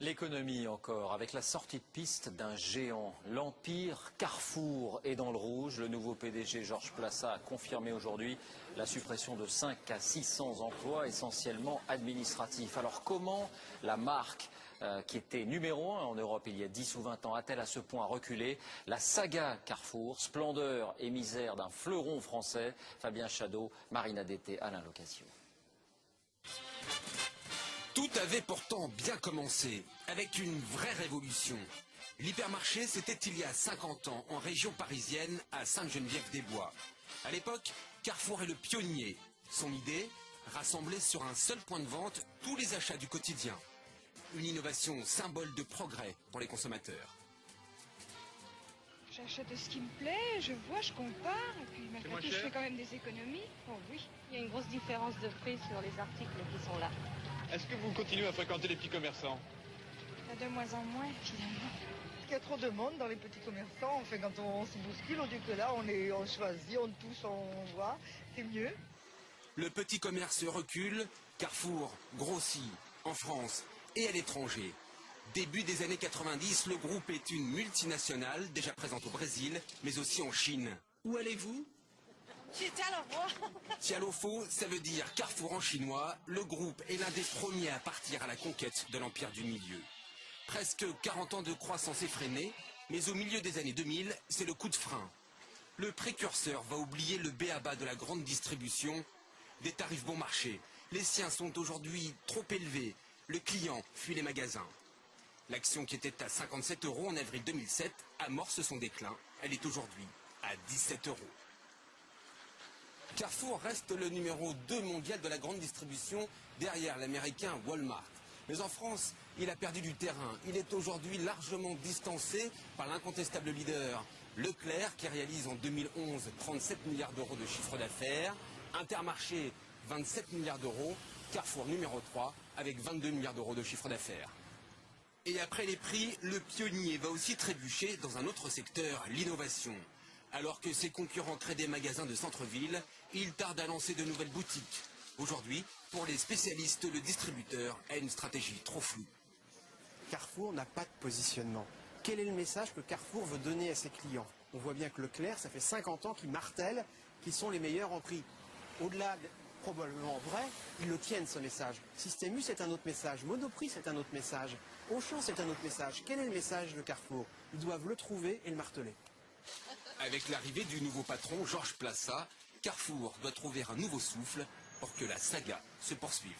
L'économie encore, avec la sortie de piste d'un géant. L'Empire Carrefour est dans le rouge. Le nouveau PDG Georges Plassat a confirmé aujourd'hui la suppression de 5 à 600 emplois, essentiellement administratifs. Alors comment la marque qui était numéro 1 en Europe il y a 10 ou 20 ans a-t-elle à ce point reculé? La saga Carrefour, splendeur et misère d'un fleuron français. Fabien Chadeau, Marina Dété, Alain Locasio. Tout avait pourtant bien commencé, avec une vraie révolution. L'hypermarché, c'était il y a 50 ans, en région parisienne, à Sainte-Geneviève-des-Bois. À l'époque, Carrefour est le pionnier. Son idée, rassembler sur un seul point de vente tous les achats du quotidien. Une innovation symbole de progrès pour les consommateurs. J'achète ce qui me plaît, je vois, je compare, et puis malgré tout, je fais quand même des économies. Oh oui. Il y a une grosse différence de prix sur les articles qui sont là. Est-ce que vous continuez à fréquenter les petits commerçants? De moins en moins, finalement. Il y a trop de monde dans les petits commerçants. Enfin, quand on se bouscule, on dit que là, on choisit, on touche, on voit. C'est mieux. Le petit commerce recule, Carrefour grossit en France et à l'étranger. Début des années 90, le groupe est une multinationale, déjà présente au Brésil, mais aussi en Chine. Où allez-vous? Tialofo, ça veut dire Carrefour en chinois. Le groupe est l'un des premiers à partir à la conquête de l'Empire du Milieu. Presque 40 ans de croissance effrénée, mais au milieu des années 2000, c'est le coup de frein. Le précurseur va oublier le b.a.-ba de la grande distribution, des tarifs bon marché. Les siens sont aujourd'hui trop élevés. Le client fuit les magasins. L'action qui était à 57 € en avril 2007 amorce son déclin. Elle est aujourd'hui à 17 €. Carrefour reste le numéro 2 mondial de la grande distribution derrière l'américain Walmart. Mais en France, il a perdu du terrain. Il est aujourd'hui largement distancé par l'incontestable leader Leclerc qui réalise en 2011 37 milliards d'euros de chiffre d'affaires. Intermarché, 27 milliards d'euros. Carrefour numéro 3 avec 22 milliards d'euros de chiffre d'affaires. Et après les prix, le pionnier va aussi trébucher dans un autre secteur, l'innovation. Alors que ses concurrents créent des magasins de centre-ville, il tarde à lancer de nouvelles boutiques. Aujourd'hui, pour les spécialistes, le distributeur a une stratégie trop floue. Carrefour n'a pas de positionnement. Quel est le message que Carrefour veut donner à ses clients? On voit bien que Leclerc, ça fait 50 ans qu'il martèle qu'ils sont les meilleurs en prix. Au-delà, probablement vrai, ils le tiennent ce message. Système U, c'est un autre message. Monoprix, c'est un autre message. Auchan, c'est un autre message. Quel est le message de Carrefour? Ils doivent le trouver et le marteler. Avec l'arrivée du nouveau patron, Georges Plassat, Carrefour doit trouver un nouveau souffle pour que la saga se poursuive.